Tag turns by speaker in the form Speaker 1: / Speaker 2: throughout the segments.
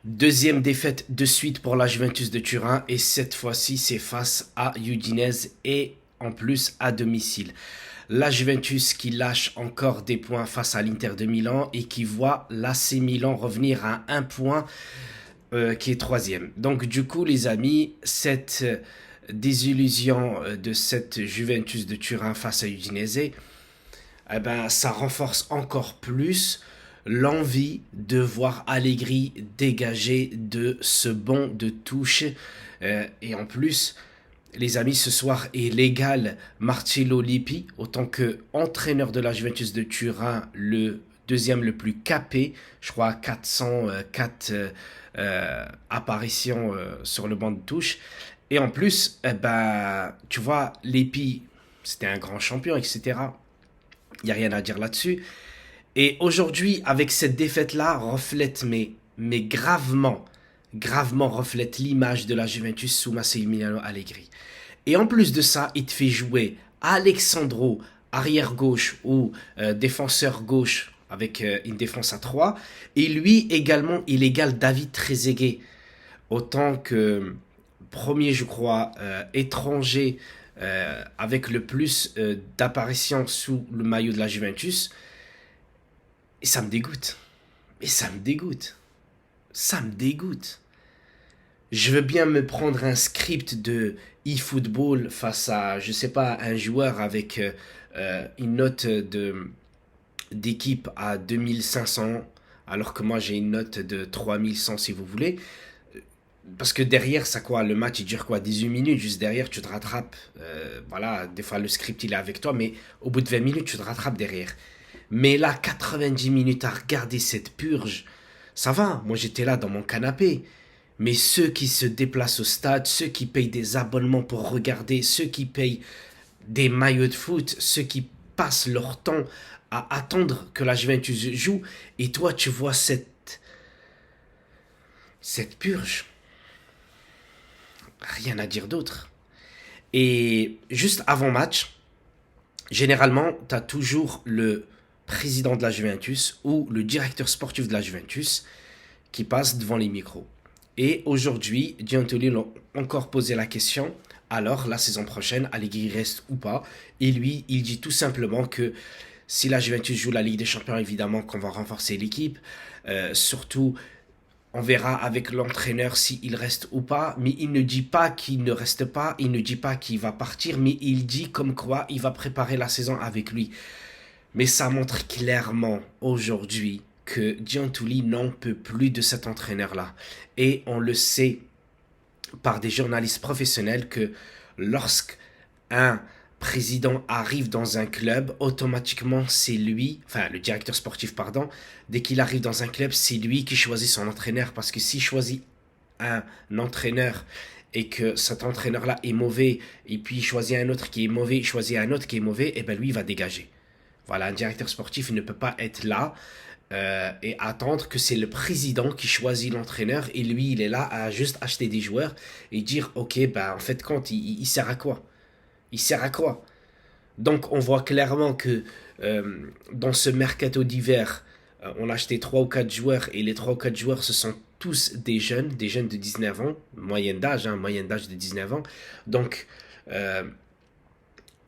Speaker 1: Deuxième défaite de suite pour la Juventus de Turin et cette fois-ci c'est face à Udinese et en plus à domicile. La Juventus qui lâche encore des points face à l'Inter de Milan et qui voit l'AC Milan revenir à un point qui est troisième. Donc du coup les amis, cette désillusion de cette Juventus de Turin face à Udinese, eh ben, ça renforce encore plus l'envie de voir Allegri dégager de ce banc de touche. Et en plus, les amis, ce soir est l'égal Marcello Lippi, autant que entraîneur de la Juventus de Turin, le deuxième le plus capé, je crois 404 apparitions sur le banc de touche. Et en plus, tu vois, Lippi, c'était un grand champion, etc. Il n'y a rien à dire là-dessus. Et aujourd'hui, avec cette défaite-là, reflète, mais gravement reflète l'image de la Juventus sous Massimiliano Allegri. Et en plus de ça, il te fait jouer Alexandro, arrière gauche ou défenseur gauche avec une défense à 3. Et lui également, il égale David Trezeguet. Autant que premier, je crois, étranger avec le plus d'apparitions sous le maillot de la Juventus. Et ça me dégoûte. Et ça me dégoûte. Ça me dégoûte. Je veux bien me prendre un script de eFootball face à, je sais pas, un joueur avec une note d'équipe à 2500, alors que moi j'ai une note de 3100 si vous voulez. Parce que derrière, ça quoi, le match il dure quoi, 18 minutes, juste derrière tu te rattrapes. Voilà, des fois le script il est avec toi, mais au bout de 20 minutes tu te rattrapes derrière. Mais là, 90 minutes à regarder cette purge, ça va, moi j'étais là dans mon canapé. Mais ceux qui se déplacent au stade, ceux qui payent des abonnements pour regarder, ceux qui payent des maillots de foot, ceux qui passent leur temps à attendre que la Juventus joue, et toi tu vois cette purge. Rien à dire d'autre. Et juste avant match, généralement, tu as toujours le président de la Juventus ou le directeur sportif de la Juventus qui passe devant les micros. Et aujourd'hui, Giuntoli l'a encore posé la question. Alors, la saison prochaine, Allegri reste ou pas? Et lui, il dit tout simplement que si la Juventus joue la Ligue des Champions, évidemment qu'on va renforcer l'équipe. Surtout, on verra avec l'entraîneur s'il reste ou pas. Mais il ne dit pas qu'il ne reste pas. Il ne dit pas qu'il va partir. Mais il dit comme quoi il va préparer la saison avec lui. Mais ça montre clairement aujourd'hui que Giuntoli n'en peut plus de cet entraîneur-là. Et on le sait par des journalistes professionnels que lorsqu'un président arrive dans un club, automatiquement c'est lui, enfin le directeur sportif pardon, dès qu'il arrive dans un club, c'est lui qui choisit son entraîneur. Parce que s'il choisit un entraîneur et que cet entraîneur-là est mauvais, et puis il choisit un autre qui est mauvais, il choisit un autre qui est mauvais, et bien lui il va dégager. Voilà, un directeur sportif il ne peut pas être là et attendre que c'est le président qui choisit l'entraîneur et lui il est là à juste acheter des joueurs et dire ok ben en fait quand il sert à quoi? Il sert à quoi? Donc on voit clairement que dans ce mercato d'hiver on a acheté 3 ou 4 joueurs et les 3 ou 4 joueurs ce sont tous des jeunes de 19 ans, moyenne d'âge de 19 ans. Donc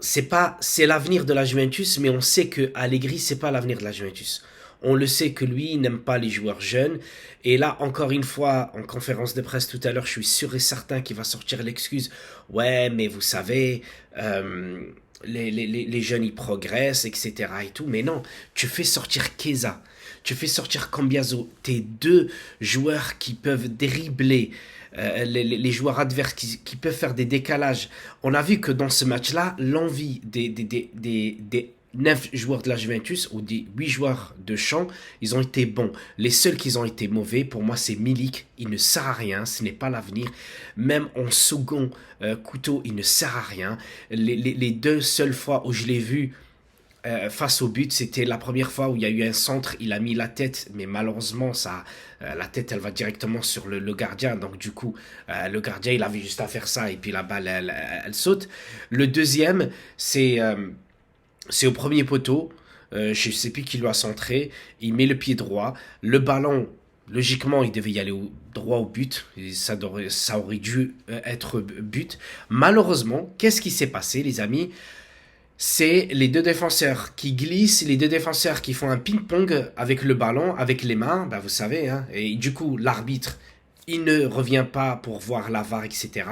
Speaker 1: c'est l'avenir de la Juventus, mais on sait que Allegri c'est pas l'avenir de la Juventus. On le sait que lui il n'aime pas les joueurs jeunes. Et là encore une fois en conférence de presse tout à l'heure, je suis sûr et certain qu'il va sortir l'excuse. Ouais, mais vous savez, les jeunes ils progressent, etc. et tout. Mais non, tu fais sortir Chiesa, tu fais sortir Cambiaso, tes deux joueurs qui peuvent dribbler. Les joueurs adverses qui peuvent faire des décalages. On a vu que dans ce match-là, l'envie des 9 joueurs de la Juventus ou des 8 joueurs de champ, ils ont été bons. Les seuls qui ont été mauvais, pour moi, c'est Milik. Il ne sert à rien, ce n'est pas l'avenir. Même en second couteau, il ne sert à rien. Les deux seules fois où je l'ai vu face au but, c'était la première fois où il y a eu un centre, il a mis la tête, mais malheureusement, la tête, elle va directement sur le gardien. Donc du coup, le gardien, il avait juste à faire ça et puis la balle, elle saute. Le deuxième, c'est au premier poteau. Je ne sais plus qui lui a centré. Il met le pied droit. Le ballon, Logiquement, il devait y aller droit au but. Et ça aurait dû être but. Malheureusement, qu'est-ce qui s'est passé, les amis? C'est les deux défenseurs qui glissent, les deux défenseurs qui font un ping-pong avec le ballon, avec les mains, bah vous savez, hein, et du coup, l'arbitre, il ne revient pas pour voir la VAR, etc.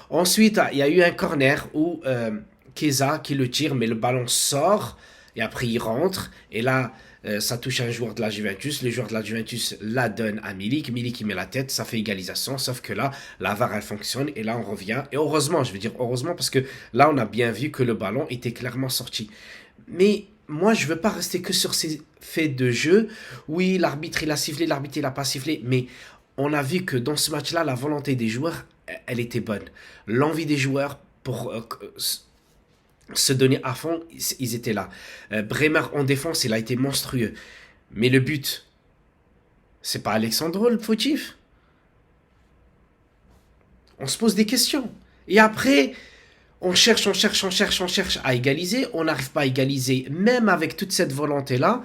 Speaker 1: Ensuite, il y a eu un corner où Chiesa qui le tire, mais le ballon sort, et après il rentre, et là, ça touche un joueur de la Juventus, le joueur de la Juventus la donne à Milik, Milik il met la tête, ça fait égalisation, sauf que là, la VAR elle fonctionne, et là on revient, et heureusement, je veux dire heureusement, parce que là on a bien vu que le ballon était clairement sorti. Mais moi je veux pas rester que sur ces faits de jeu, oui l'arbitre il a sifflé, l'arbitre il a pas sifflé, mais on a vu que dans ce match-là, la volonté des joueurs, elle était bonne. L'envie des joueurs pour se donner à fond, ils étaient là. Bremer en défense, il a été monstrueux. Mais le but, c'est pas Alexandro le fautif. On se pose des questions. Et après, on cherche à égaliser. On n'arrive pas à égaliser, même avec toute cette volonté-là.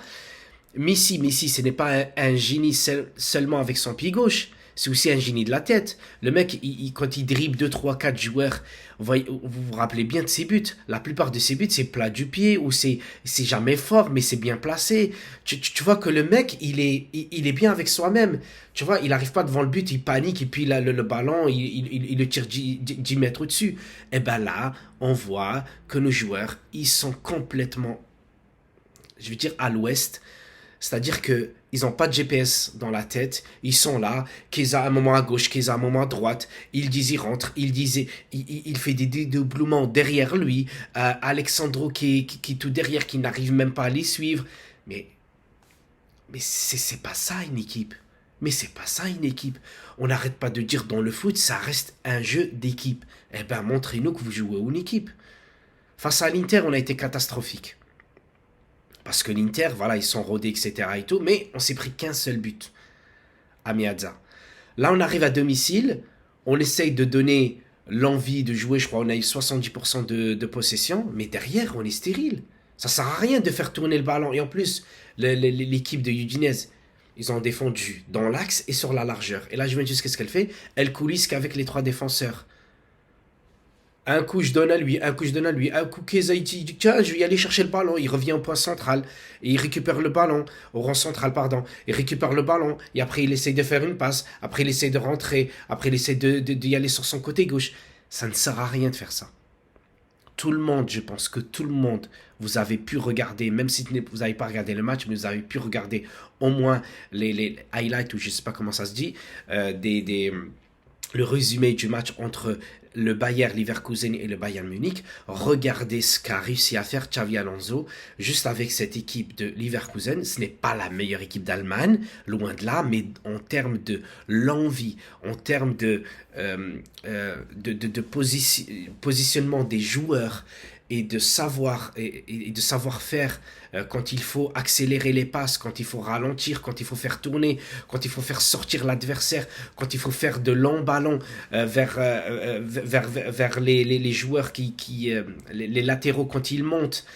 Speaker 1: Messi, ce n'est pas un génie seulement avec son pied gauche. C'est aussi un génie de la tête. Le mec, quand il dribble 2, 3, 4 joueurs, vous vous rappelez bien de ses buts. La plupart de ses buts, c'est plat du pied ou c'est jamais fort, mais c'est bien placé. Tu vois que le mec, il est bien avec soi-même. Tu vois, il n'arrive pas devant le but, il panique et puis le ballon, il le tire 10 mètres au-dessus. Et ben là, on voit que nos joueurs, ils sont complètement, je veux dire, à l'ouest. C'est-à-dire que ils n'ont pas de GPS dans la tête, ils sont là, Chiesa un moment à gauche, Chiesa un moment à droite, ils disent il rentre, il fait des dédoublements derrière lui, Alexandro qui est tout derrière, qui n'arrive même pas à les suivre. Mais, mais c'est pas ça une équipe. Mais c'est pas ça une équipe. On n'arrête pas de dire dans le foot, ça reste un jeu d'équipe. Eh ben montrez-nous que vous jouez une équipe. Face à l'Inter, on a été catastrophique. Parce que l'Inter, voilà, ils sont rodés, etc. et tout, mais on s'est pris qu'un seul but à Meazza. Là, on arrive à domicile, on essaye de donner l'envie de jouer, je crois on a eu 70% de possession, mais derrière, on est stérile. Ça sert à rien de faire tourner le ballon. Et en plus, l'équipe de Udinese, ils ont défendu dans l'axe et sur la largeur. Et là, Juventus, qu'est-ce qu'elle fait? Elle coulisse qu'avec les 3 défenseurs. Un coup, je donne à lui, un coup, je donne à lui. Un coup, Chiesa, il dit, tiens, je vais y aller chercher le ballon. Il revient au point central et il récupère le ballon, au rang central, pardon. Il récupère le ballon et après, il essaye de faire une passe. Après, il essaye de rentrer. Après, il essaye d'y aller sur son côté gauche. Ça ne sert à rien de faire ça. Tout le monde, je pense que tout le monde, vous avez pu regarder, même si vous n'avez pas regardé le match, mais vous avez pu regarder au moins les highlights, ou je ne sais pas comment ça se dit, le résumé du match entre le Bayer Leverkusen et le Bayern Munich. Regardez ce qu'a réussi à faire Xavi Alonso juste avec cette équipe de Leverkusen. Ce n'est pas la meilleure équipe d'Allemagne, loin de là, mais en termes de l'envie, en termes de positionnement des joueurs et de savoir-faire quand il faut accélérer les passes, quand il faut ralentir, quand il faut faire tourner, quand il faut faire sortir l'adversaire, quand il faut faire de longs ballons vers les joueurs les latéraux quand ils montent.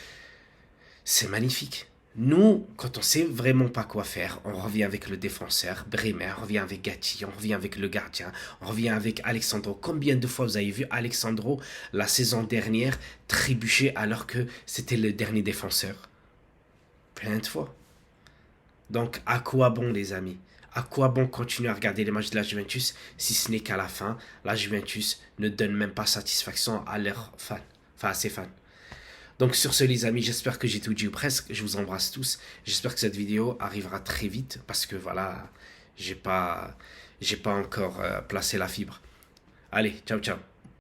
Speaker 1: C'est magnifique. Nous, quand on sait vraiment pas quoi faire, on revient avec le défenseur, Bremer, on revient avec Gatti, on revient avec le gardien, on revient avec Alexandro. Combien de fois vous avez vu Alexandro la saison dernière trébucher alors que c'était le dernier défenseur? Plein de fois. Donc, à quoi bon, les amis? À quoi bon continuer à regarder les matchs de la Juventus si ce n'est qu'à la fin, la Juventus ne donne même pas satisfaction à leurs fans, enfin à ses fans. Donc sur ce les amis, j'espère que j'ai tout dit ou presque, je vous embrasse tous, j'espère que cette vidéo arrivera très vite parce que voilà, j'ai pas encore placé la fibre. Allez, ciao ciao.